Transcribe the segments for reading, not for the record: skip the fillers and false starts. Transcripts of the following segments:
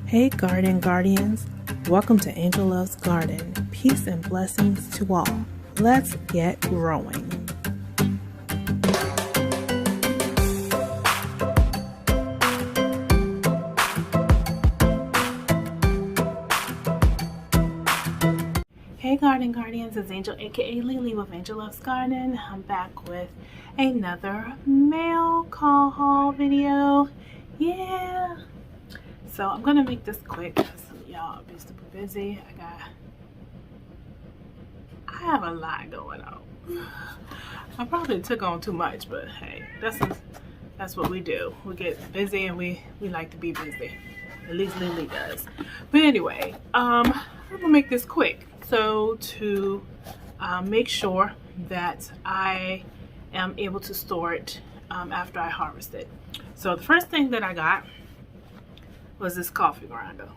Hey Garden Guardians, welcome to Angel Loves Garden. Peace and blessings to all. Let's get growing. Hey Garden Guardians, it's Angel aka LeeLee with Angel Loves Garden. I'm back with another mail call haul video. Yeah. So I'm gonna make this quick because y'all be super busy. I have a lot going on. I probably took on too much, but hey, that's what we do. We get busy and we like to be busy. At least LeeLee does. But anyway, I'm gonna make this quick. So to make sure that I am able to store it after I harvest it. So the first thing that I got was this coffee grinder.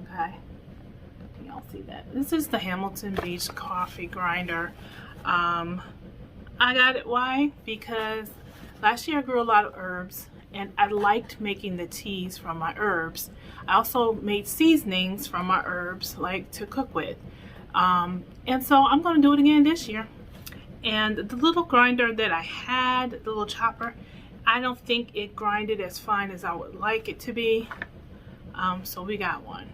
Okay, y'all see that? This is the Hamilton Beach coffee grinder. I got it, why? Because last year I grew a lot of herbs and I liked making the teas from my herbs. I also made seasonings from my herbs, like to cook with. And so I'm going to do it again this year. And the little grinder that I had, the little chopper, I don't think it grinded as fine as I would like it to be. So we got one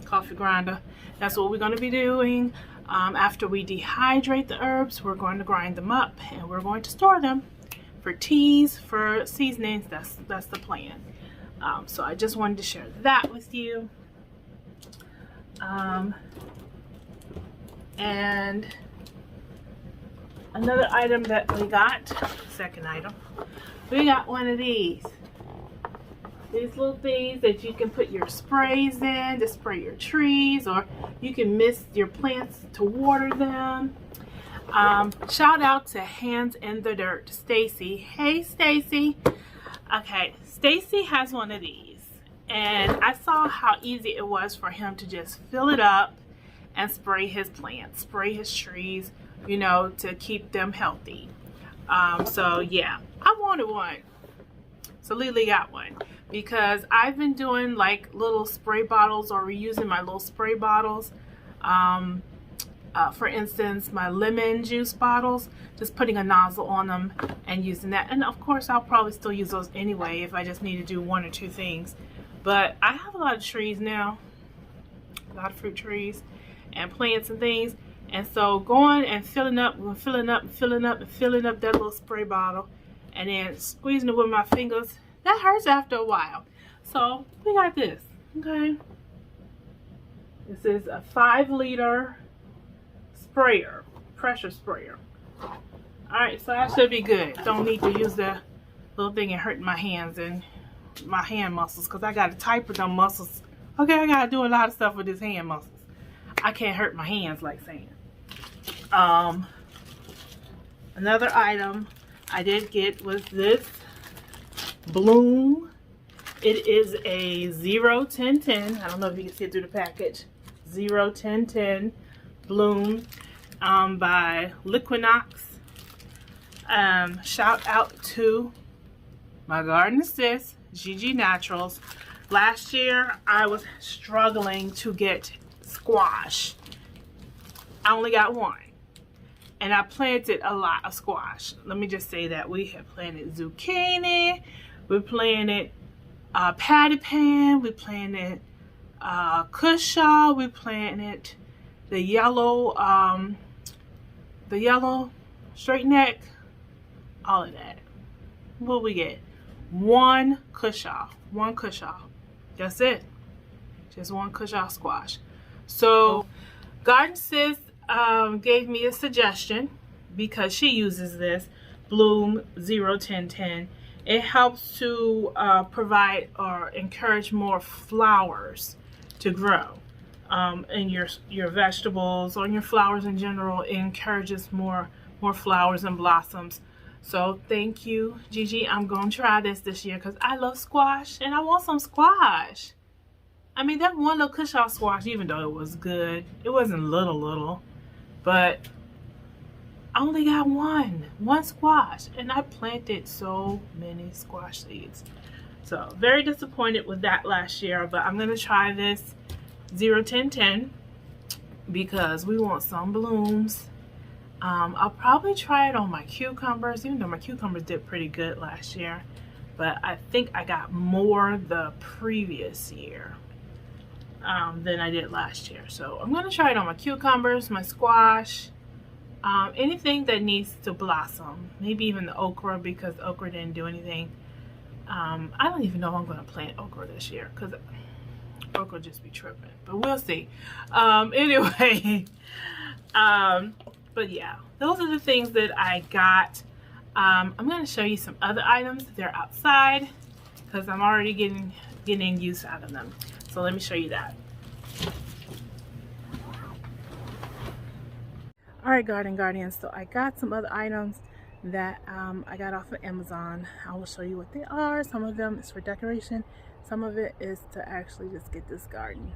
coffee grinder. That's what we're going to be doing. After we dehydrate the herbs, we're going to grind them up and we're going to store them for teas, for seasonings. That's the plan. So I just wanted to share that with you. And another item that we got, second item, we got one of these little things that you can put your sprays in to spray your trees, or you can mist your plants to water them. Shout out to Hands in the Dirt, Stacy. Hey Stacy. Okay, Stacy has one of these and I saw how easy it was for him to just fill it up and spray his plants, spray his trees, you know, to keep them healthy. So yeah, I wanted one. So LeeLee got one because I've been doing like little spray bottles or reusing my little spray bottles. For instance, my lemon juice bottles, just putting a nozzle on them and using that. And of course, I'll probably still use those anyway if I just need to do one or two things. But I have a lot of trees now, a lot of fruit trees and plants and things. And so going and filling up that little spray bottle and then squeezing it with my fingers, that hurts after a while. So we got this, okay? This is a 5-liter sprayer, pressure sprayer. All right, so that should be good. Don't need to use the little thing and hurt my hands and my hand muscles because I got to type with them muscles. Okay, I got to do a lot of stuff with this hand muscles. I can't hurt my hands like saying. Another item I did get was this Bloom. It is a 0-10-10. I don't know if you can see it through the package. 0-10-10 Bloom by Liquinox. Shout out to my garden sis, Gigi Naturals. Last year I was struggling to get squash. I only got one. And I planted a lot of squash. Let me just say that we have planted zucchini, we planted patty pan, we planted cushaw, we planted the yellow straight neck, all of that. What we get? One cushaw. That's it. Just one cushaw squash. So Garden Sis gave me a suggestion because she uses this Bloom 0-10-10. It helps to provide or encourage more flowers to grow in your vegetables or in your flowers in general. It encourages more flowers and blossoms. So thank you, Gigi. I'm gonna try this year because I love squash and I want some squash. I mean, that one little cushaw squash, even though it was good, it wasn't little, but I only got one squash, and I planted so many squash seeds. So very disappointed with that last year, but I'm gonna try this 0-10-10 because we want some blooms. I'll probably try it on my cucumbers, even though my cucumbers did pretty good last year, but I think I got more the previous year than I did last year. So I'm gonna try it on my cucumbers, my squash, anything that needs to blossom, maybe even the okra, because okra didn't do anything. I don't even know if I'm gonna plant okra this year because okra just be tripping, but we'll see. Anyway, but yeah, those are the things that I got. I'm gonna show you some other items. They're outside because I'm already getting use out of them. So let me show you that. All right, Garden Guardians, so I got some other items that I got off of Amazon. I will show you what they are. Some of them is for decoration. Some of it is to actually just get this garden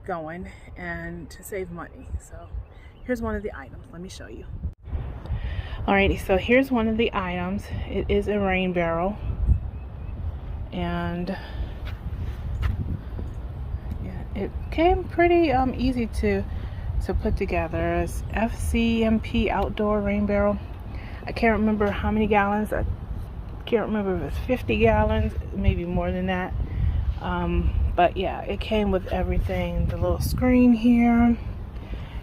going and to save money. So here's one of the items. Let me show you. Alrighty, so here's one of the items. It is a rain barrel, and yeah, it came pretty easy to put together. It's FCMP outdoor rain barrel. I can't remember how many gallons. I can't remember if it's 50 gallons, maybe more than that. But yeah, it came with everything. The little screen here.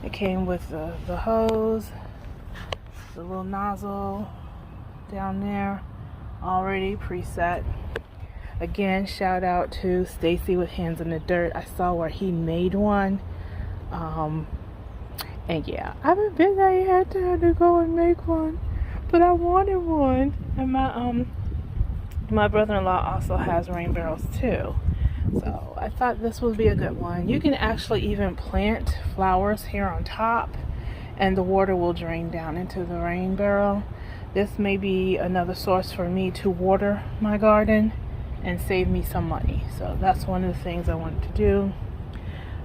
It came with the hose, the little nozzle down there, already preset. Again, shout out to Stacy with Hands in the Dirt. I saw where he made one. And yeah, I've been busy. I had time to go and make one, but I wanted one. And my brother-in-law also has rain barrels too, so I thought this would be a good one. You can actually even plant flowers here on top, and the water will drain down into the rain barrel. This may be another source for me to water my garden and save me some money. So that's one of the things I wanted to do.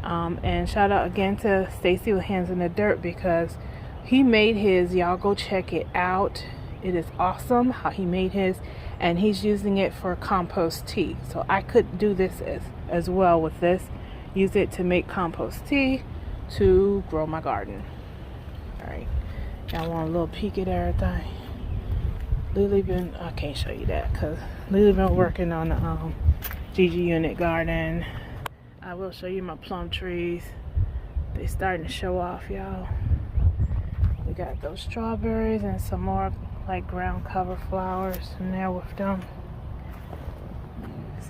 And shout out again to Stacy with Hands in the Dirt because he made his. Y'all go check it out. It is awesome how he made his, and he's using it for compost tea. So I could do this as well with this. Use it to make compost tea to grow my garden. Alright, y'all want a little peek at everything. LeeLee been, I can't show you that because LeeLee been working on the GG unit garden. I will show you my plum trees. They starting to show off, y'all. We got those strawberries and some more like ground cover flowers in there with them.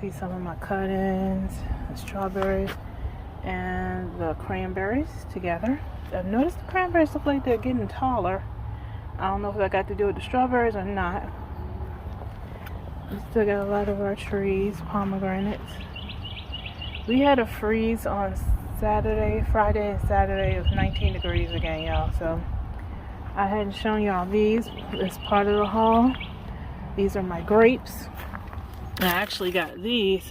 See some of my cuttings, the strawberries and the cranberries together. I've noticed the cranberries look like they're getting taller. I don't know if that got to do with the strawberries or not. We still got a lot of our trees, pomegranates. We had a freeze on Friday and Saturday. It was 19 degrees again, y'all. So I hadn't shown y'all these as part of the haul. These are my grapes. I actually got these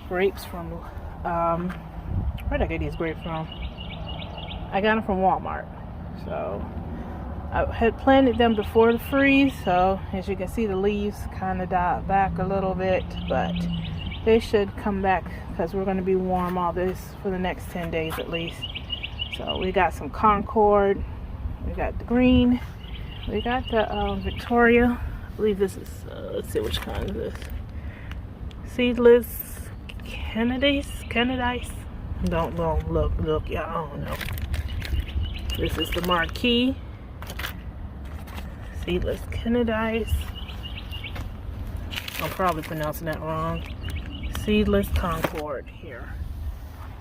grapes from, where did I get these grapes from? I got them from Walmart. So I had planted them before the freeze. So as you can see, the leaves kind of died back a little bit, but they should come back because we're going to be warm all this for the next 10 days at least. So we got some Concord, we got the green, we got the Victoria. I believe this is, let's see which kind is this. Seedless Canadice. Don't look, y'all, I don't know. This is the Marquee. Seedless Canadice. I'm probably pronouncing that wrong. Seedless Concord here.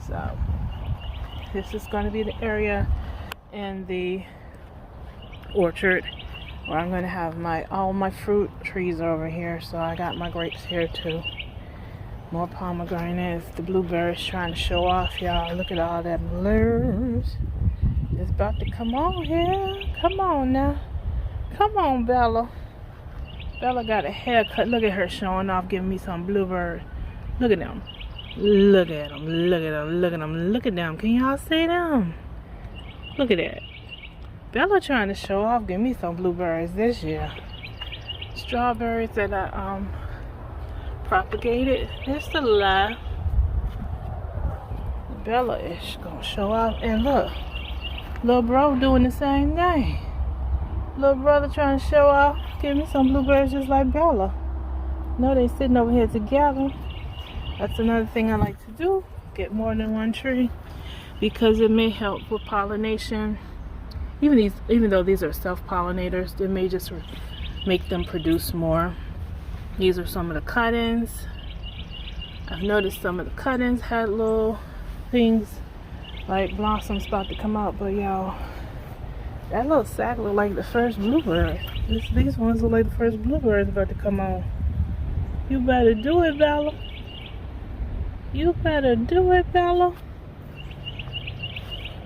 So this is going to be the area in the orchard where I'm going to have all my fruit trees over here. So I got my grapes here too. More pomegranates. The blueberries trying to show off, y'all. Look at all that blues. It's about to come on here. Come on now. Come on, Bella. Bella got a haircut. Look at her showing off, giving me some blueberries. Look at them. Look at them. Look at them. Look at them. Look at them. Can y'all see them? Look at that. Bella trying to show off. Give me some blueberries this year. Strawberries that I propagate it. It's the lie. Bella is gonna show up, and look, little bro doing the same thing. Little brother trying to show off. Give me some blueberries just like Bella. No, they sitting over here together. That's another thing I like to do. Get more than one tree because it may help with pollination. Even though these are self-pollinators, it may just make them produce more. These are some of the cut-ins. I've noticed some of the cut-ins had little things like blossoms about to come out, but y'all, that little sack look like the first bluebird. These ones look like the first bluebirds about to come on. You better do it, Bella. You better do it, Bella.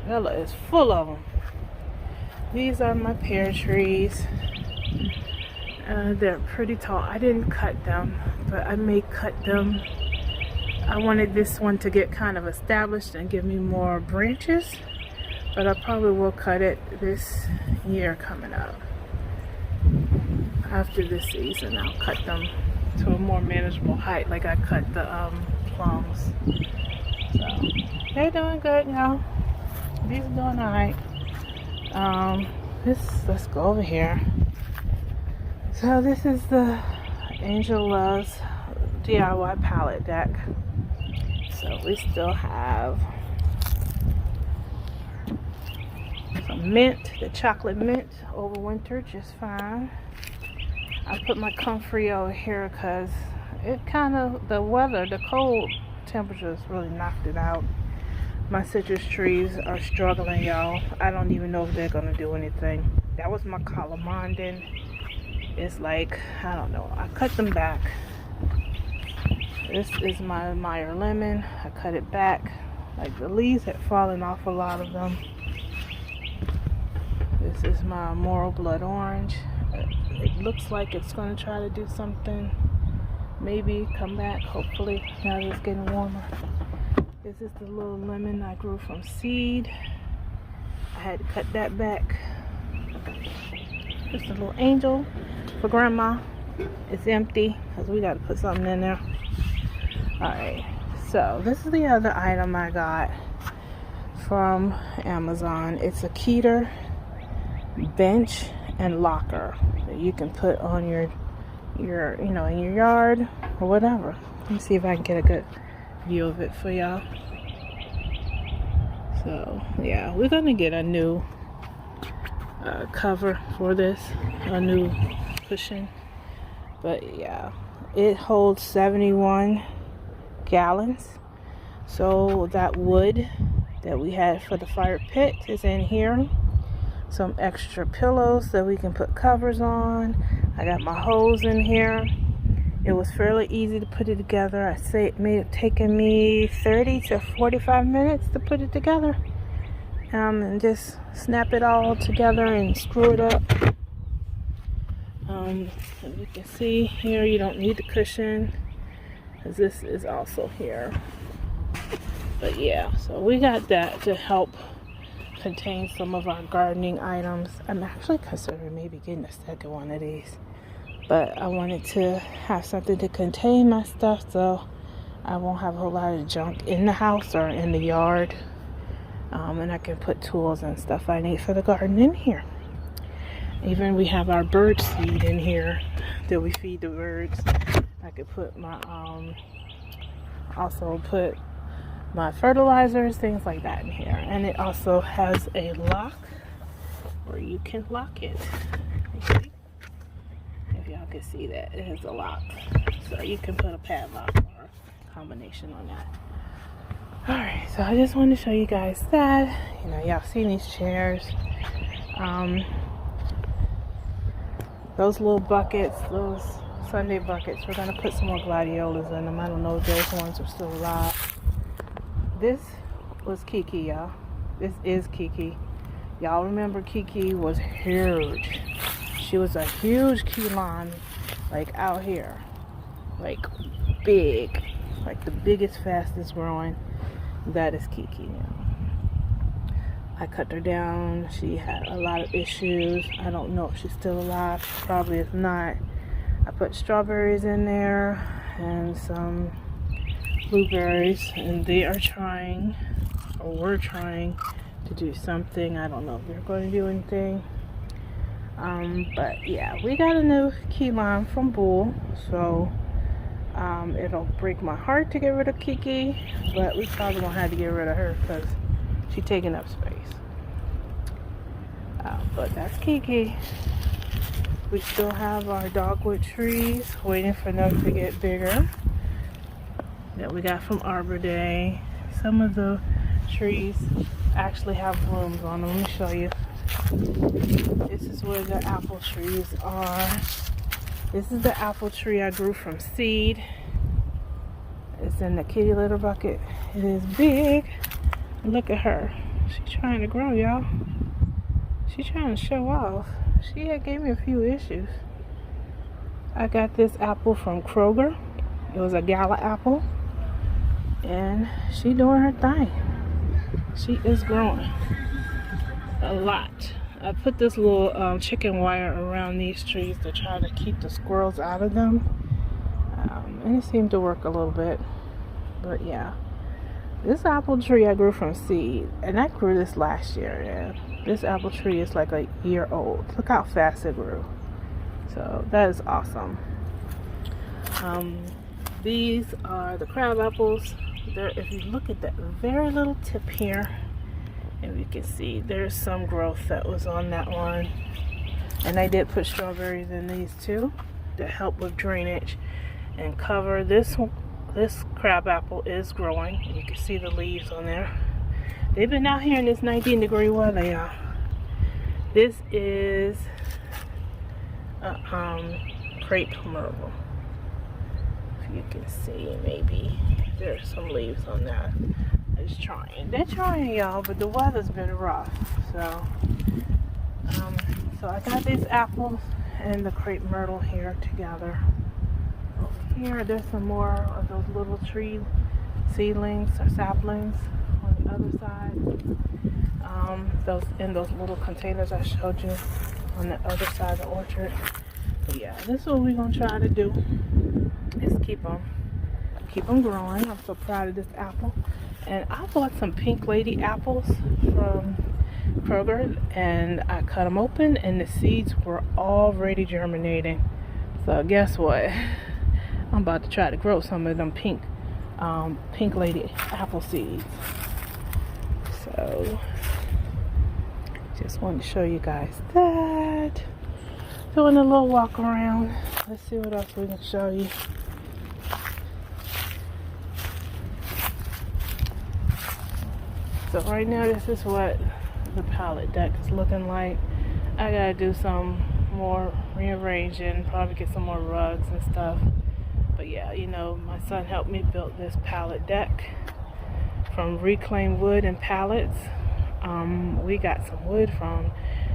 Bella is full of them. These are my pear trees. They're pretty tall. I didn't cut them, but I may cut them. I wanted this one to get kind of established and give me more branches, but I probably will cut it this year coming up. After this season, I'll cut them to a more manageable height, like I cut the plums. So they're doing good now. These are doing alright. Let's go over here. So this is the Angel Loves DIY palette deck. So we still have some mint, the chocolate mint, over winter just fine. I put my comfrey over here because it kind of, the weather, the cold temperatures really knocked it out. My citrus trees are struggling, y'all. I don't even know if they're gonna do anything. That was my calamondin. It's like, I don't know, I cut them back. This is my Meyer lemon. I cut it back. Like the leaves had fallen off a lot of them. This is my Moral Blood Orange. It looks like it's going to try to do something. Maybe come back, hopefully, now that it's getting warmer. This is the little lemon I grew from seed. I had to cut that back. Just a little angel for grandma. It's empty because we got to put something in there. Alright, so this is the other item I got from Amazon. It's a Keter bench and locker that you can put on your in your yard or whatever. Let me see if I can get a good view of it for y'all. So yeah, we're gonna get a new cover for this, a new cushion. But yeah, it holds 71 gallons. So that wood that we had for the fire pit is in here. Some extra pillows that we can put covers on. I got my hose in here. It was fairly easy to put it together. I say it may have taken me 30 to 45 minutes to put it together. And just snap it all together and screw it up. As you can see here, you don't need the cushion because this is also here. But yeah, so we got that to help contain some of our gardening items. I'm actually considering maybe getting a second one of these, but I wanted to have something to contain my stuff so I won't have a whole lot of junk in the house or in the yard, and I can put tools and stuff I need for the garden in here. Even we have our bird seed in here that we feed the birds. I could put my also put my fertilizers, things like that in here. And it also has a lock where you can lock it. See? If y'all can see that, it has a lock. So you can put a padlock or a combination on that. Alright, so I just wanted to show you guys that. You know, y'all seen these chairs. Those little buckets, those Sunday buckets, we're going to put some more gladiolas in them. I don't know if those ones are still alive. This was Kiki, y'all. This is Kiki. Y'all remember Kiki was huge. She was a huge key lime, like out here. Like big. Like the biggest, fastest growing. That is Kiki now. I cut her down. She had a lot of issues. I don't know if she's still alive. She probably is not. I put strawberries in there and some blueberries, and they are trying, or we're trying to do something. I don't know if we're going to do anything. But yeah, we got a new key line from Bull, so it'll break my heart to get rid of Kiki, but we probably gonna have to get rid of her because she's taking up space. But that's Kiki. We still have our dogwood trees, waiting for them to get bigger, that we got from Arbor Day. Some of the trees actually have blooms on them. Let me show you. This is where the apple trees are. This is the apple tree I grew from seed. It's in the kitty litter bucket. It is big. Look at her. She's trying to grow, y'all. She's trying to show off. She had gave me a few issues. I got this apple from Kroger. It was a gala apple. And she doing her thing. She is growing a lot. I put this little chicken wire around these trees to try to keep the squirrels out of them. And it seemed to work a little bit. But yeah. This apple tree I grew from seed. And I grew this last year. Yeah. This apple tree is like a year old. Look how fast it grew. So that is awesome. These are the crab apples. If you look at that very little tip here, and you can see there's some growth that was on that one. And I did put strawberries in these too to help with drainage and cover. This crab apple is growing. You can see the leaves on there. They've been out here in this 19-degree weather, y'all. This is crepe myrtle. If you can see, maybe there's some leaves on that. It's trying. They're trying, y'all, but the weather's been rough. So I got these apples and the crepe myrtle here together. Over here, there's some more of those little tree seedlings or saplings on the other side. Those in those little containers I showed you on the other side of the orchard. But yeah, this is what we're gonna try to do. Is keep them growing. I'm so proud of this apple. And I bought some Pink Lady apples from Kroger, and I cut them open, and the seeds were already germinating. So guess what? I'm about to try to grow some of them Pink Lady apple seeds. So just wanted to show you guys that. Doing a little walk around. Let's see what else we can show you. So right now, this is what the pallet deck is looking like. I gotta do some more rearranging, probably get some more rugs and stuff. But yeah, you know, my son helped me build this pallet deck from reclaimed wood and pallets. We got some wood from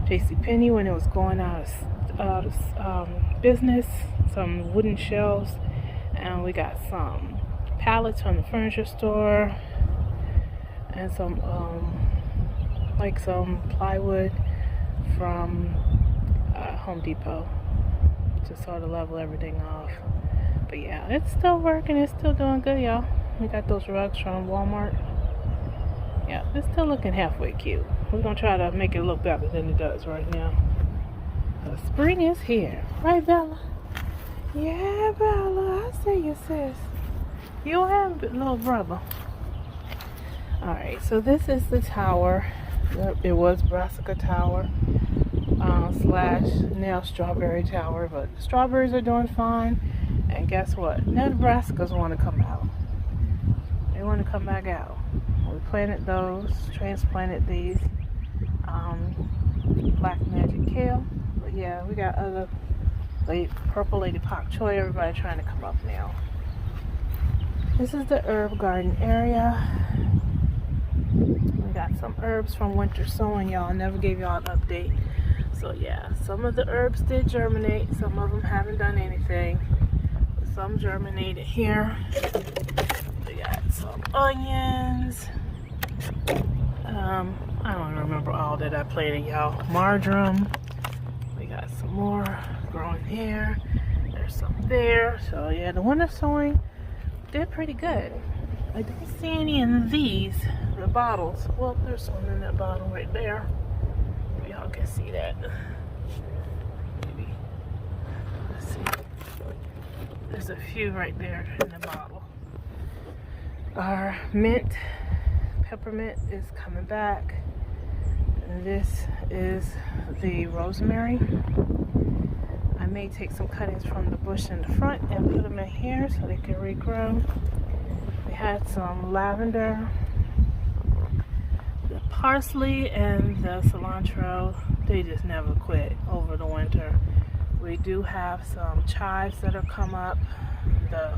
JCPenney when it was going out of business, some wooden shelves, and we got some pallets from the furniture store, and some some plywood from Home Depot to sort of level everything off. But yeah, it's still working. It's still doing good, y'all. We got those rugs from Walmart. Yeah, it's still looking halfway cute. We're gonna try to make it look better than it does right now. Spring is here, right, Bella? Yeah, Bella, I see you, sis. You have a little brother. Alright, so this is the tower. It was Brassica Tower slash now Strawberry Tower, but the strawberries are doing fine. And guess what? Now the brassicas want to come out. They want to come back out. We planted those, transplanted these black magic kale. But yeah, we got other purple lady pak choi. Everybody trying to come up now. This is the herb garden area. We got some herbs from winter sowing, y'all. I never gave y'all an update. So yeah, some of the herbs did germinate. Some of them haven't done anything. But some germinated here. We got some onions. I don't remember all that I planted, y'all. Marjoram. We got some more growing here. There's some there. So yeah, the winter sowing did pretty good. I don't see any in these, the bottles. Well, there's one in that bottle right there. Y'all can see that. Maybe. Let's see. There's a few right there in the bottle. Our mint, peppermint is coming back. And this is the rosemary. I may take some cuttings from the bush in the front and put them in here so they can regrow. We had some lavender, the parsley, and the cilantro. They just never quit over the winter. We do have some chives that have come up. The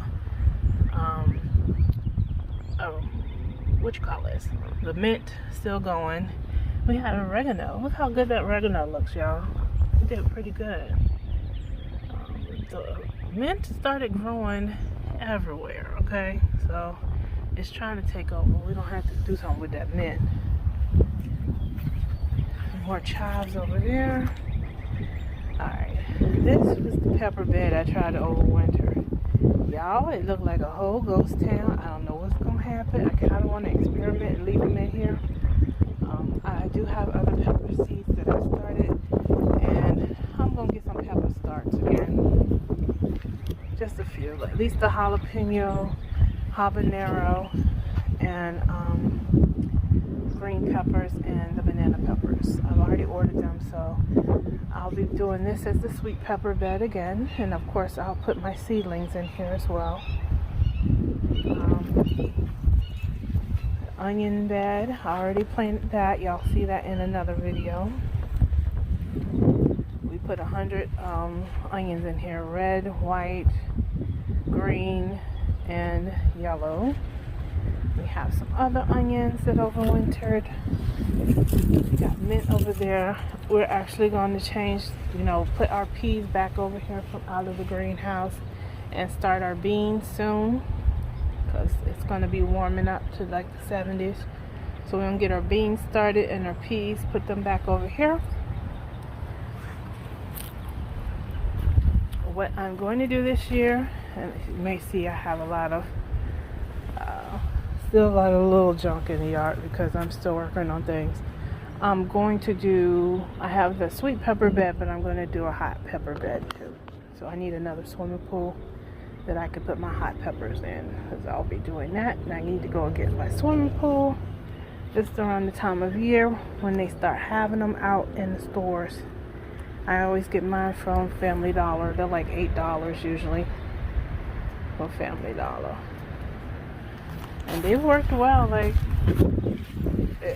what you call this? The mint still going. We had oregano. Look how good that oregano looks, y'all. It did pretty good. The mint started growing everywhere, okay? So it's trying to take over. We're gonna have to do something with that mint. More chives over there. Alright, this was the pepper bed I tried to overwinter. Y'all, it looked like a whole ghost town. I don't know what's gonna happen. I kinda wanna experiment and leave them in here. I do have other pepper seeds that I started, and I'm gonna get some pepper starts again. Just a few, at least the jalapeno, habanero, and green peppers and the banana peppers. I've already ordered them, so I'll be doing this as the sweet pepper bed again, and of course I'll put my seedlings in here as well. Onion bed, I already planted that. Y'all see that in another video. We put 100 onions in here, red, white, green, and yellow. We have some other onions that overwintered. We got mint over there. We're actually going to change, put our peas back over here from out of the greenhouse and start our beans soon, because it's going to be warming up to like the 70s. So we're going to get our beans started and our peas, put them back over here. What I'm going to do this year, and you may see I have still a lot of little junk in the yard because I'm still working on things. I'm going to do, I have the sweet pepper bed, but I'm going to do a hot pepper bed too. So I need another swimming pool that I could put my hot peppers in, because I'll be doing that. And I need to go and get my swimming pool just around the time of year when they start having them out in the stores. I always get mine from Family Dollar. They're like $8 usually for Family Dollar. And they've worked well. Like,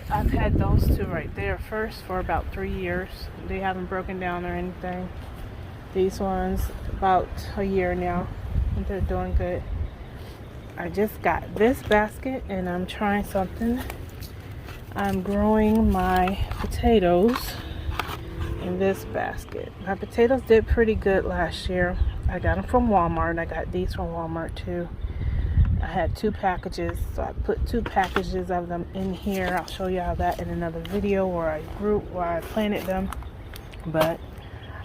I've had those two right there first for about 3 years. They haven't broken down or anything. These ones about a year now, and they're doing good. I just got this basket and I'm trying something. I'm growing my potatoes in this basket. My potatoes did pretty good last year. I got them from Walmart. I got these from Walmart too. I had 2 packages, so I put 2 packages of them in here. I'll show you all that in another video where I planted them. But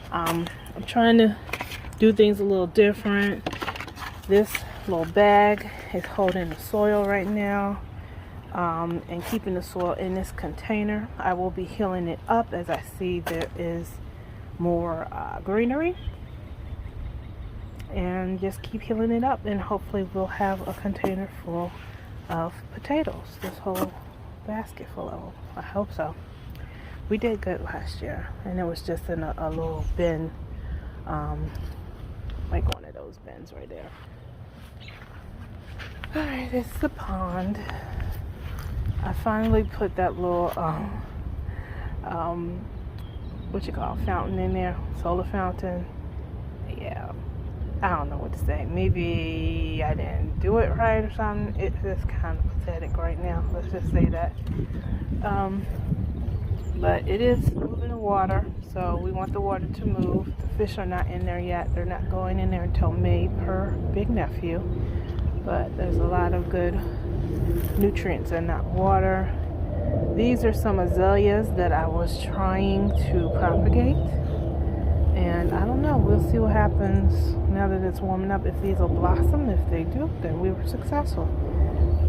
I'm trying to do things a little different. This little bag is holding the soil right now, and keeping the soil in this container. I will be healing it up as I see there is more greenery, and just keep healing it up, and hopefully we'll have a container full of potatoes, this whole basket full of them. I hope so. We did good last year, and it was just in a little bin, like one of those bins right there. Alright, this is the pond. I finally put that little fountain in there, solar fountain. Yeah, I don't know what to say. Maybe I didn't do it right or something. It's just kind of pathetic right now, let's just say that. But it is moving the water, so we want the water to move. The fish are not in there yet. They're not going in there until May per Big Nephew. But there's a lot of good nutrients in that water. These are some azaleas that I was trying to propagate, and I don't know, we'll see what happens. now that it's warming up, if these will blossom. If they do, then we were successful.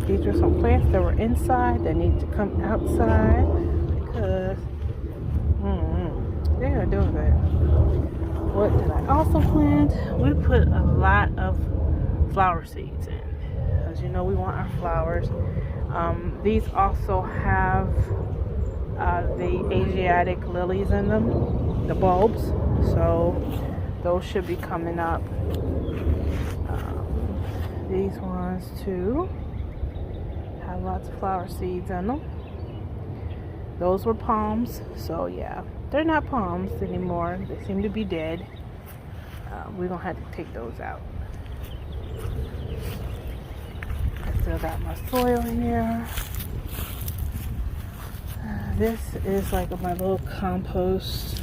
These are some plants that were inside that need to come outside because they are doing good. What did I also plant? We put a lot of flower seeds in. As you know, we want our flowers. These also have the Asiatic lilies in them, the bulbs. So those should be coming up. These ones too have lots of flower seeds in them. Those were palms. So yeah, they're not palms anymore. They seem to be dead. We're gonna have to take those out. I still got my soil here. This is like my little compost.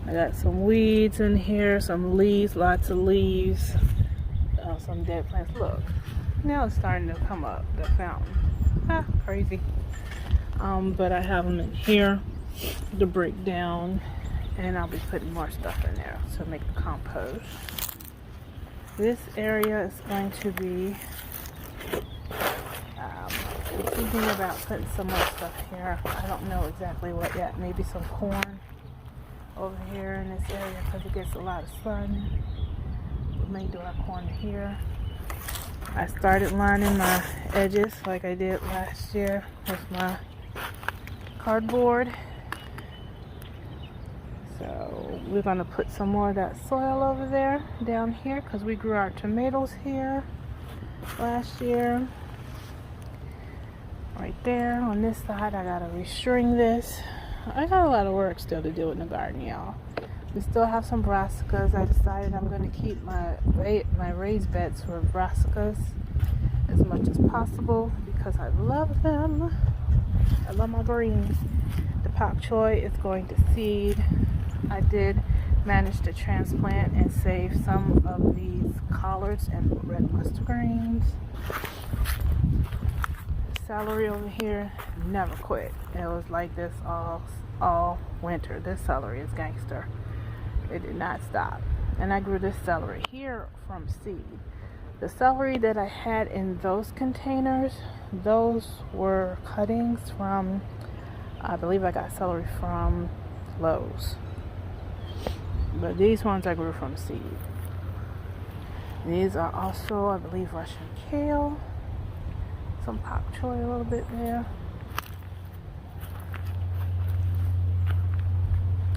I got some weeds in here, some leaves, lots of leaves, some dead plants. Look, now it's starting to come up, the fountain. Crazy. But I have them in here to break down, and I'll be putting more stuff in there to make the compost. This area is going to be, I'm thinking about putting some more stuff here. I don't know exactly what yet. Maybe some corn over here in this area because it gets a lot of sun. We may do our corn here. I started lining my edges like I did last year with my cardboard. So we're going to put some more of that soil over there down here because we grew our tomatoes here last year. Right there on this side, I gotta restring this. I got a lot of work still to do in the garden, y'all. We still have some brassicas. I decided I'm going to keep my raised beds for brassicas as much as possible because I love them. I love my greens. The pak choi is going to seed. I did manage to transplant and save some of these collards and red mustard greens. Celery over here never quit. It was like this all winter. This celery is gangster. It did not stop. And I grew this celery here from seed. The celery that I had in those containers, those were cuttings from, I believe I got celery from Lowe's. But these ones I grew from seed. These are also, I believe, Russian kale. Some pak choi a little bit there.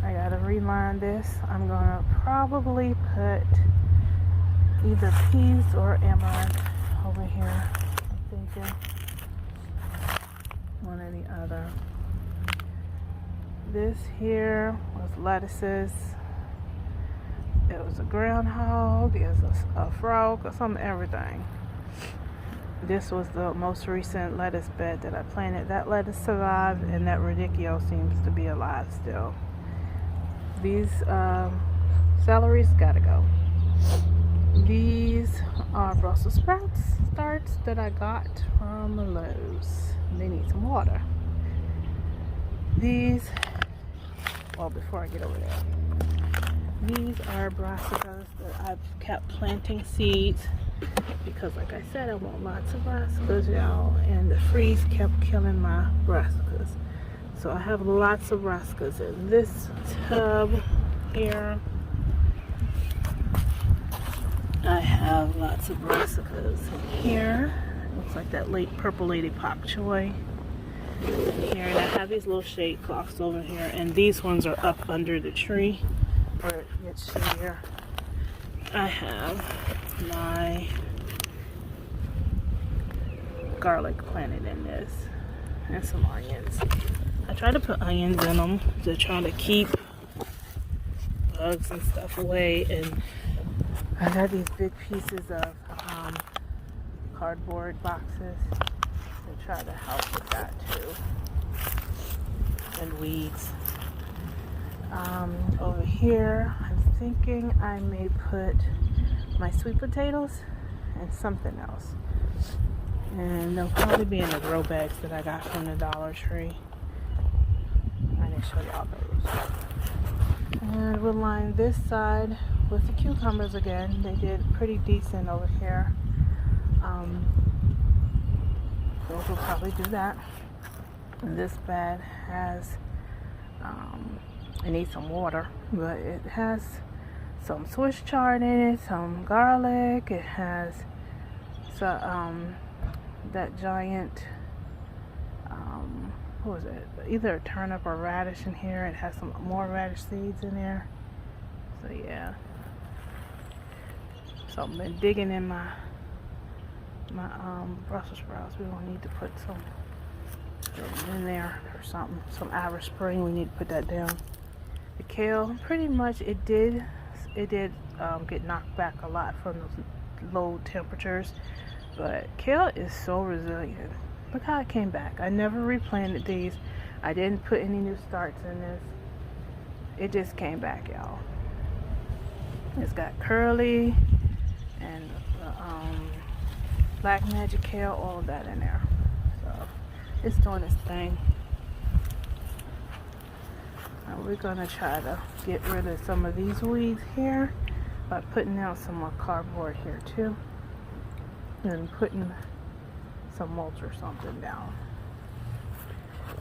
I gotta reline this. I'm gonna probably put either peas or amaranth over here. I'm thinking one or the other. This here was lettuces. It was a groundhog. It was a frog or some everything. This was the most recent lettuce bed that I planted. That lettuce survived, and that radicchio seems to be alive still. These celeries gotta go. These are Brussels sprouts starts that I got from Lowe's. They need some water. These, well, before I get over there, these are brassicas that I've kept planting seeds. Because like I said, I want lots of brassicas, y'all, and the freeze kept killing my brassicas. So I have lots of brassicas in this tub here. I have lots of brassicas in here. Looks like that late purple lady pak choi here. And I have these little shade cloths over here, and these ones are up under the tree where it gets shadier. I have my garlic planted in this, and some onions. I try to put onions in them to try to keep bugs and stuff away, and I got these big pieces of cardboard boxes to try to help with that too, and weeds. Over here, I'm thinking I may put my sweet potatoes and something else, and they'll probably be in the grow bags that I got from the Dollar Tree. I didn't show y'all those. And we'll line this side with the cucumbers again, they did pretty decent over here. Those will probably do that. And this bed has, it needs some water, but it has some Swiss chard in it, some garlic. It has some, that giant, what was it? Either a turnip or radish in here. It has some more radish seeds in there. So yeah. So I've been digging in my Brussels sprouts. We don't need to put some in there or something. Some Irish Spring. We need to put that down. The kale, pretty much it did get knocked back a lot from those low temperatures. But kale is so resilient. Look how it came back. I never replanted these. I didn't put any new starts in this. It just came back, y'all. It's got curly and black magic kale, all of that in there. So it's doing its thing. Now we're gonna try to get rid of some of these weeds here by putting down some more cardboard here too, and putting some mulch or something down.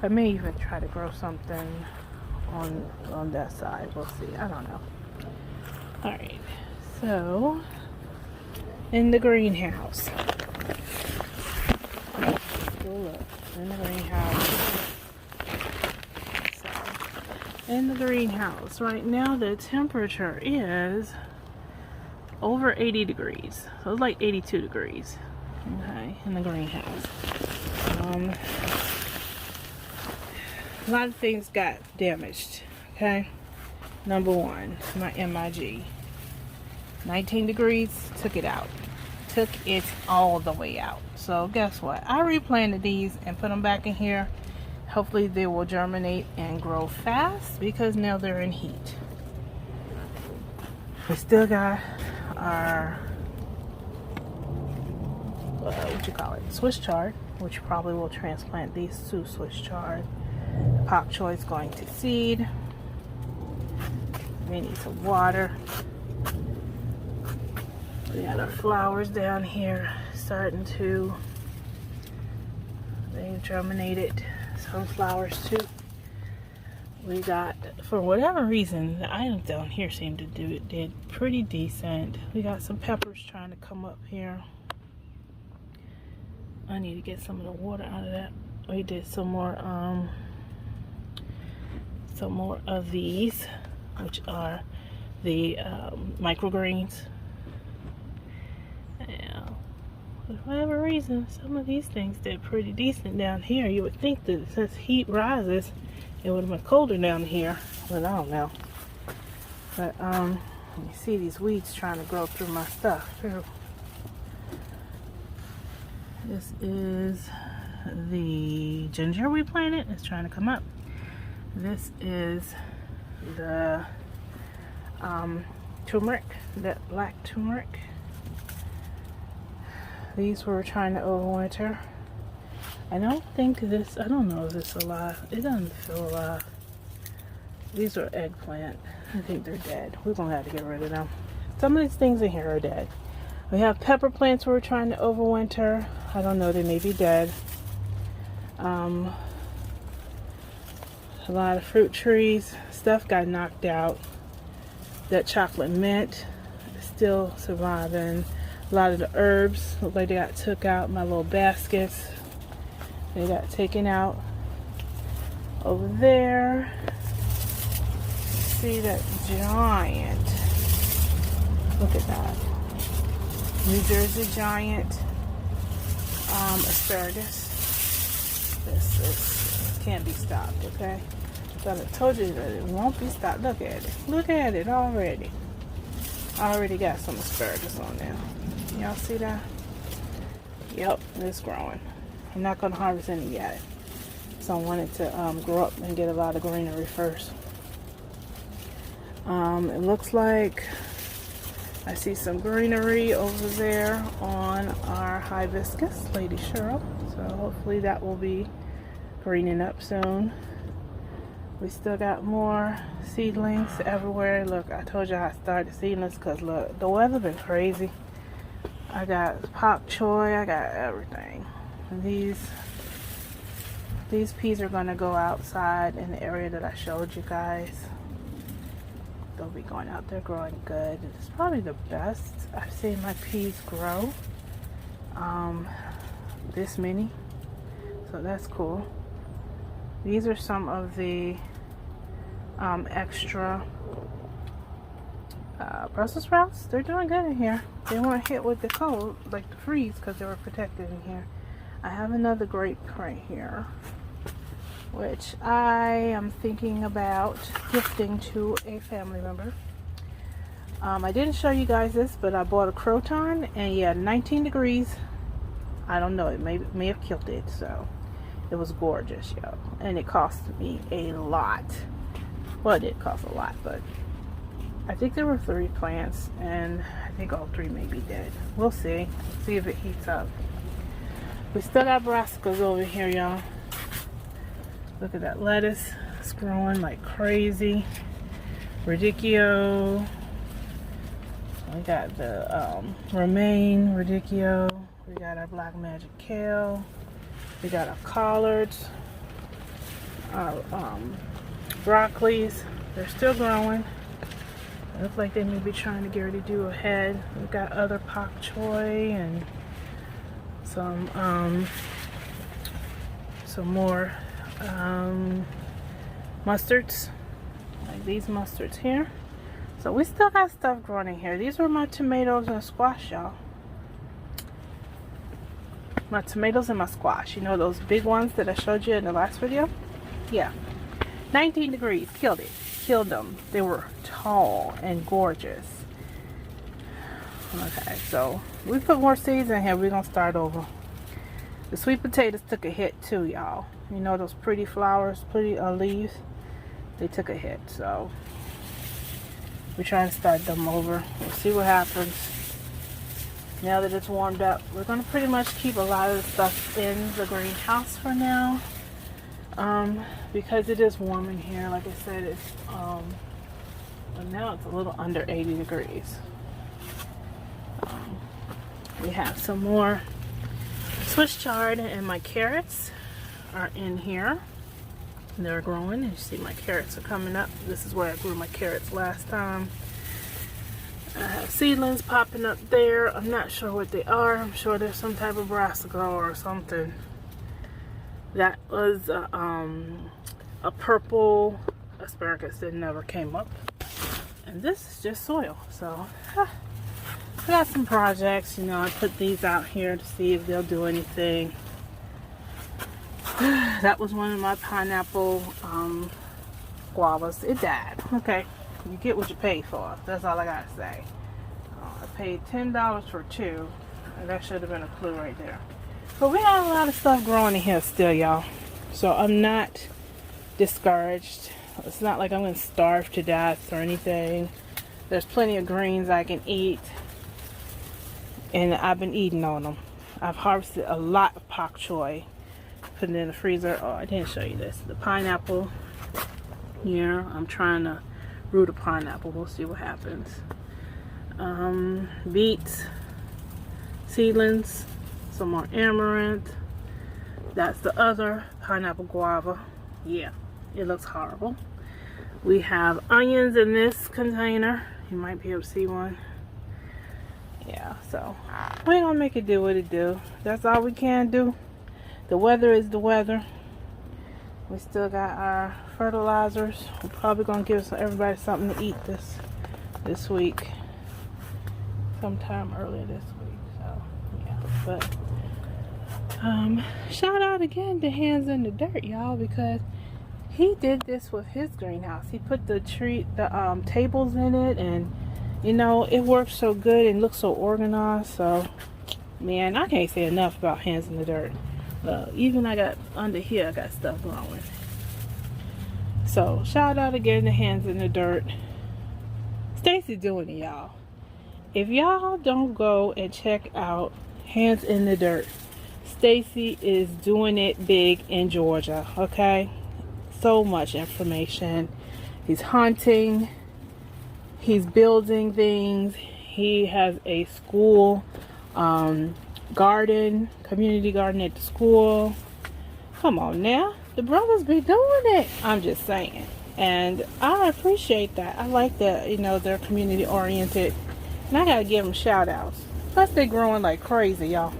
I may even try to grow something on that side. We'll see. I don't know. Alright, so in the greenhouse. Look, in the greenhouse. So, in the greenhouse right now the temperature is over 80 degrees. So it's like 82 degrees. Okay, in the greenhouse. A lot of things got damaged. Okay, number one, my MIG. 19 degrees, took it out. Took it all the way out. So guess what? I replanted these and put them back in here. Hopefully they will germinate and grow fast because now they're in heat. We still got our Swiss chard, which probably will transplant these to Swiss chard. Pak choy is going to seed. We need some water. We got our flowers down here starting to, they germinated some flowers too. We got, for whatever reason, the items down here seem to did pretty decent. We got some peppers trying to come up here. I need to get some of the water out of that. We did some more of these, which are the microgreens. Yeah, for whatever reason, some of these things did pretty decent down here. You would think that since heat rises, it would have been colder down here, but I don't know. But you see these weeds trying to grow through my stuff too. This is the ginger we planted. It's trying to come up. This is the turmeric, that black turmeric. These were trying to overwinter. I don't think this, I don't know if it's alive. It doesn't feel alive. These are eggplant. I think they're dead. We're gonna have to get rid of them. Some of these things in here are dead. We have pepper plants we're trying to overwinter. I don't know, they may be dead. A lot of fruit trees. Stuff got knocked out. That chocolate mint is still surviving. A lot of the herbs look like they got took out. My little baskets, they got taken out. Over there, see that giant, look at that, New Jersey giant asparagus. This can't be stopped, okay? I thought I told you that it won't be stopped. Look at it. Look at it already. I already got some asparagus on there. Y'all see that? Yep, it's growing. I'm not going to harvest any yet. So I wanted to grow up and get a lot of greenery first. It looks like I see some greenery over there on our hibiscus, Lady Cheryl. So hopefully that will be greening up soon. We still got more seedlings everywhere. Look, I told you I started seedlings because look, the weather been crazy. I got pak choy, I got everything. And these peas are gonna go outside in the area that I showed you guys. They'll be going out there growing good. It's probably the best I've seen my peas grow. This many, so that's cool. These are some of the extra Brussels sprouts. They're doing good in here. They weren't hit with the cold like the freeze because they were protected in here. I have another grape right here, which I am thinking about gifting to a family member. I didn't show you guys this, but I bought a croton, and yeah, 19 degrees. I don't know, it may have killed it, so it was gorgeous, yo. And it cost me a lot. Well, it did cost a lot, but I think there were 3 plants, and I think all 3 may be dead. We'll see. See if it heats up. We still got brassicas over here, y'all. Look at that lettuce. It's growing like crazy. Radicchio. We got the romaine radicchio. We got our black magic kale. We got our collards. Our broccolis. They're still growing. It looks like they may be trying to get ready to do a head. We've got other pak choy and some more mustards, like these mustards here. So we still got stuff growing in here. These were my tomatoes and squash, y'all. My tomatoes and my squash. You know those big ones that I showed you in the last video? Yeah. 19 degrees. Killed it. Killed them. They were tall and gorgeous. Okay, so we put more seeds in here. We're going to start over. The sweet potatoes took a hit too, y'all. You know those pretty flowers, pretty leaves? They took a hit, so we're trying to start them over. We'll see what happens. Now that it's warmed up, we're going to pretty much keep a lot of the stuff in the greenhouse for now. Because it is warm in here. Like I said, it's but now it's a little under 80 degrees. We have some more Swiss chard, and my carrots are in here. They're growing, and you see my carrots are coming up. This is where I grew my carrots last time. I have seedlings popping up there. I'm not sure what they are. I'm sure there's some type of brassica or something. That was a purple asparagus that never came up. And this is just soil. So I got some projects, you know. I put these out here to see if they'll do anything. That was one of my pineapple guavas. It died. Okay, you get what you pay for. That's all I gotta say. I paid $10 for 2. And that should have been a clue right there. But we got a lot of stuff growing in here still, y'all. So I'm not discouraged. It's not like I'm going to starve to death or anything. There's plenty of greens I can eat. And I've been eating on them. I've harvested a lot of pak choy. Put it in the freezer. Oh, I didn't show you this. The pineapple. Here, I'm trying to root a pineapple. We'll see what happens. Beets. Seedlings. Some more amaranth. That's the other pineapple guava. Yeah, it looks horrible. We have onions in this container. You might be able to see one. Yeah, so we're gonna make it do what it do. That's all we can do. The weather is the weather. We still got our fertilizers. We're probably gonna give everybody something to eat this week, sometime earlier this week. So yeah, but shout out again to Hands in the Dirt, y'all, because he did this with his greenhouse. He put the tables in it, and you know, it works so good and looks so organized. So man, I can't say enough about Hands in the Dirt. Even I got under here, I got stuff growing. So shout out again to Hands in the Dirt. Stacy doing it, y'all. If y'all don't go and check out Hands in the Dirt, Stacy is doing it big in Georgia. Okay, so much information. He's hunting. He's building things. He has a school garden, community garden at the school. Come on now. The brothers be doing it. I'm just saying. And I appreciate that. I like that, you know, they're community oriented. And I gotta give them shout outs. Plus they're growing like crazy, y'all.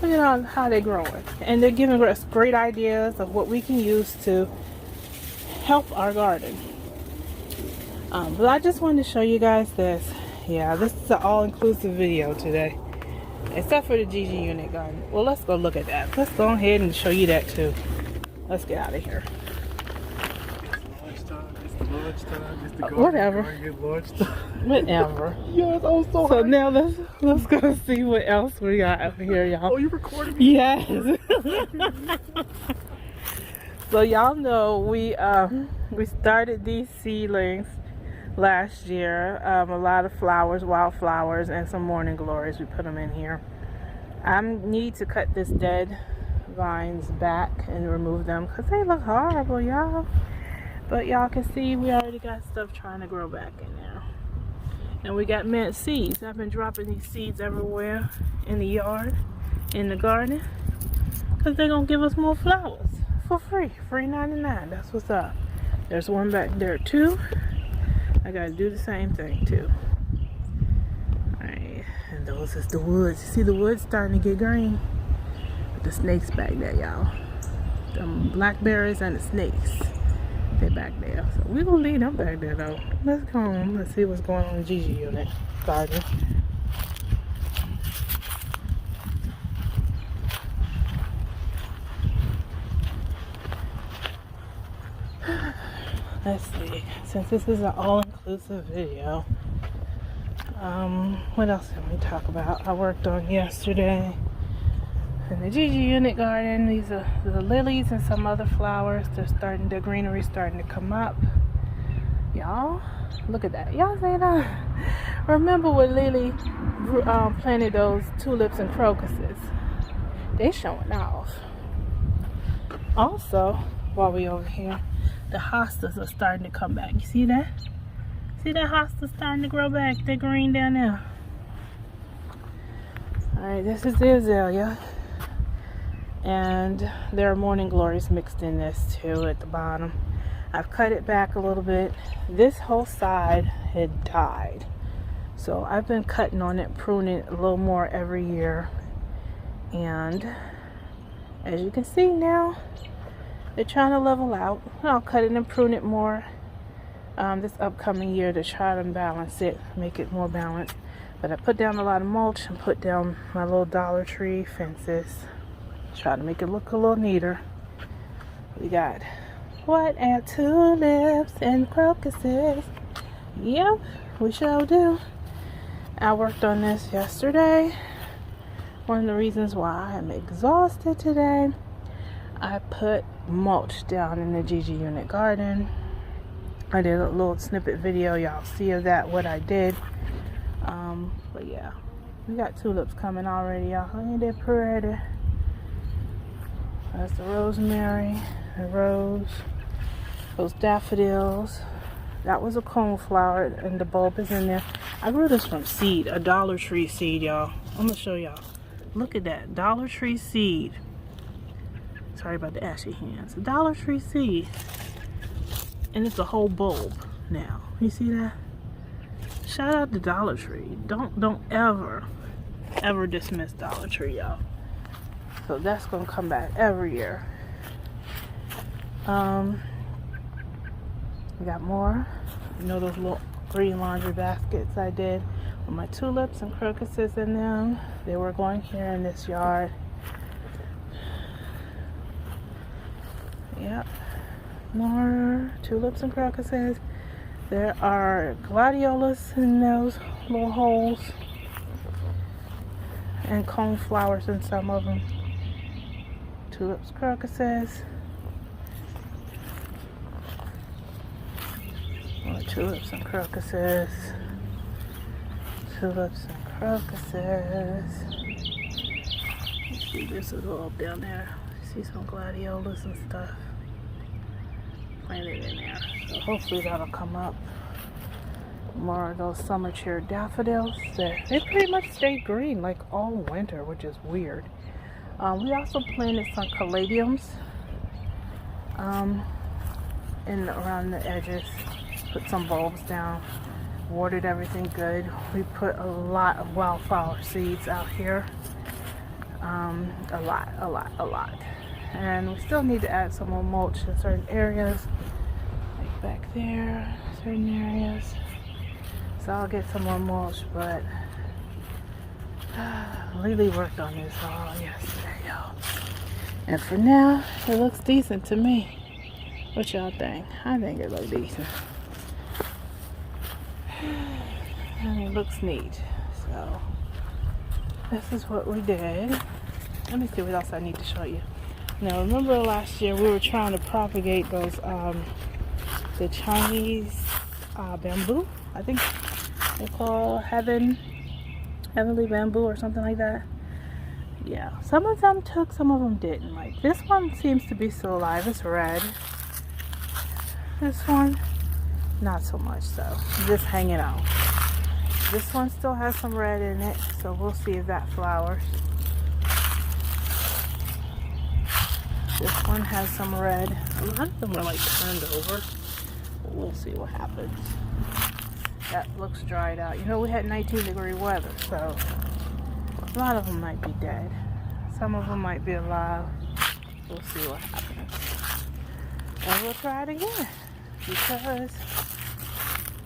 Look at how they're growing. And they're giving us great ideas of what we can use to help our garden. But I just wanted to show you guys this. Yeah, this is an all-inclusive video today. Except for the GG unit garden. Well, let's go look at that. Let's go ahead and show you that too. Let's get out of here. Whatever. Whatever. Yes, I was so now let's go see what else we got over here, y'all. Oh, you recording me? Yes. So y'all know we started these seedlings last year. A lot of flowers, wildflowers, and some morning glories. We put them in here. I need to cut this dead vines back and remove them because they look horrible, y'all. But y'all can see we already got stuff trying to grow back in there. And we got mint seeds. I've been dropping these seeds everywhere in the yard, in the garden, because they're going to give us more flowers for free. Free 99. That's what's up. There's one back there too. I got to do the same thing too. Alright. And those is the woods. You see the woods starting to get green? With the snakes back there, y'all. The blackberries and the snakes. They back there. So we're going to leave them back there though. Let's go home. Let's see what's going on in the GG unit garden. Let's see. Since this is an all-inclusive video, what else can we talk about? I worked on yesterday in the GG unit garden. These are the lilies and some other flowers. Their greenery starting to come up. Y'all, look at that. Y'all see that? Remember when LeeLee planted those tulips and crocuses? They showing off. Also, while we over here, the hostas are starting to come back. You see that? See that hosta starting to grow back? They're green down there. Alright, this is the azalea. And there are morning glories mixed in this too at the bottom. I've cut it back a little bit. This whole side had died. So I've been cutting on it, pruning it a little more every year. And as you can see now, they're trying to level out. I'll cut it and prune it more this upcoming year to try to balance it, make it more balanced. But I put down a lot of mulch and put down my little Dollar Tree fences. Try to make it look a little neater. We got tulips and crocuses. Yep, we shall do. I worked on this yesterday. One of the reasons why I'm exhausted today, I put mulch down in the GG unit garden. I did a little snippet video. Y'all see of that, what I did. But yeah, we got tulips coming already, y'all. Ain't that pretty? That's the rosemary, the rose, those daffodils. That was a coneflower, and the bulb is in there. I grew this from seed, a Dollar Tree seed, y'all. I'm gonna show y'all. Look at that, Dollar Tree seed. Sorry about the ashy hands. A Dollar Tree seed, and it's a whole bulb now. You see that? Shout out to Dollar Tree. Don't ever dismiss Dollar Tree, y'all. So that's gonna come back every year. We got more. You know those little green laundry baskets I did with my tulips and crocuses in them. They were going here in this yard. Yep. More tulips and crocuses. There are gladiolas in those little holes. And coneflowers in some of them. Tulips, crocuses. More tulips and crocuses. Tulips and crocuses. Let's see, there's a little up down there. See some gladiolas and stuff. planted in there. So hopefully that'll come up. More of those summer cherry daffodils. They pretty much stay green like all winter, which is weird. We also planted some caladiums around the edges. Put some bulbs down. Watered everything good. We put a lot of wildflower seeds out here. A lot. And we still need to add some more mulch in certain areas. Like back there, certain areas. So I'll get some more mulch, but LeeLee worked on this all yesterday, y'all. And for now, it looks decent to me. What y'all think? I think it looks decent. And it looks neat. So this is what we did. Let me see what else I need to show you. Now remember last year we were trying to propagate those the Chinese bamboo. I think they call heavenly bamboo or something like that. Yeah, some of them took, some of them didn't. Like this one seems to be still alive. It's red. This one, not so much. So just hanging out. This one still has some red in it, so we'll see if that flowers. This one has some red. A lot of them are like turned over. We'll see what happens. That looks dried out. You know, we had 19-degree weather, so a lot of them might be dead. Some of them might be alive. We'll see what happens. And we'll try it again. Because,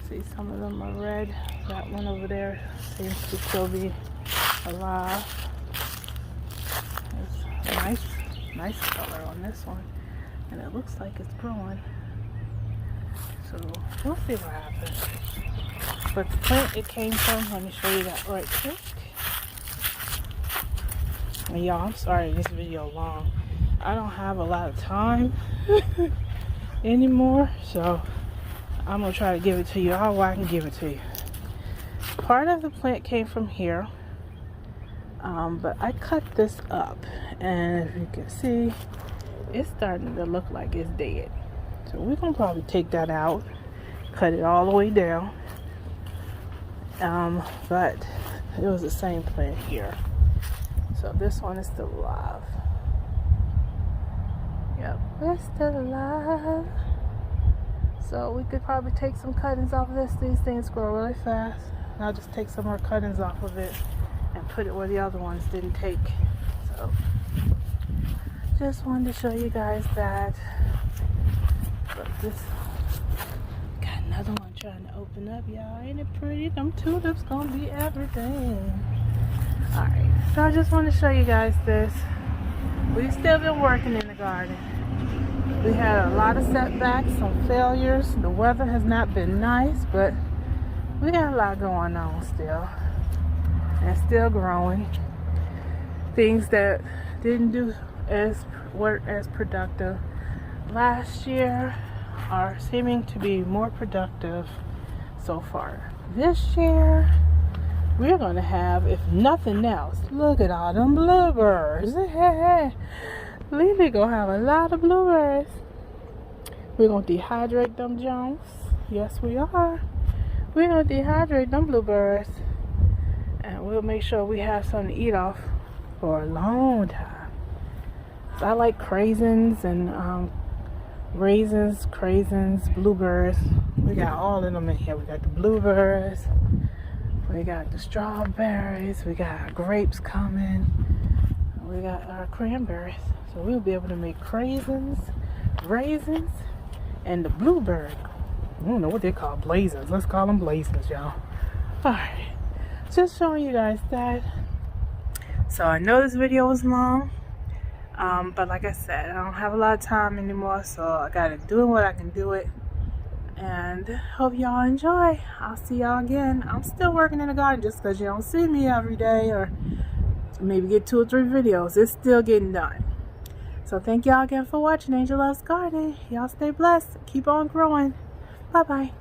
see, some of them are red. That one over there seems to still be alive. It's a nice color on this one. And it looks like it's growing. So we'll see what happens. But the plant it came from, let me show you that right quick. And y'all, I'm sorry this video long. I don't have a lot of time anymore, so I'm gonna try to give it to you all while I can give it to you. Part of the plant came from here, but I cut this up, and if you can see, it's starting to look like it's dead. So we're gonna probably take that out, cut it all the way down. But it was the same plant here. So this one is still alive. Yep, it's still alive. So we could probably take some cuttings off of this. These things grow really fast. And I'll just take some more cuttings off of it and put it where the other ones didn't take. So just wanted to show you guys that. But this, got another one trying to open up, y'all. Ain't it pretty? Them tulips gonna be everything. Alright, so I just want to show you guys this. We've still been working in the garden. We had a lot of setbacks, some failures. The weather has not been nice, but we got a lot going on still. And still growing. Things that didn't work as productive last year are seeming to be more productive so far. This year, we're going to have, if nothing else, look at all them bluebirds. LeeLee going to have a lot of blueberries. We're going to dehydrate them Jones. Yes, we are. We're going to dehydrate them blueberries. And we'll make sure we have something to eat off for a long time. So I like craisins and raisins, craisins, blueberries. We got all of them in here. We got the blueberries. We got the strawberries. We got our grapes coming. We got our cranberries. So we'll be able to make craisins, raisins, and the blueberry. I don't know what they call blazers. Let's call them blazers, y'all. Alright. Just showing you guys that. So I know this video was long. But like I said, I don't have a lot of time anymore. So I gotta do what I can do it. And hope y'all enjoy. I'll see y'all again. I'm still working in the garden just because you don't see me every day, or maybe get 2 or 3 videos. It's still getting done. So thank y'all again for watching Angel Loves Gardening. Y'all stay blessed. Keep on growing. Bye bye.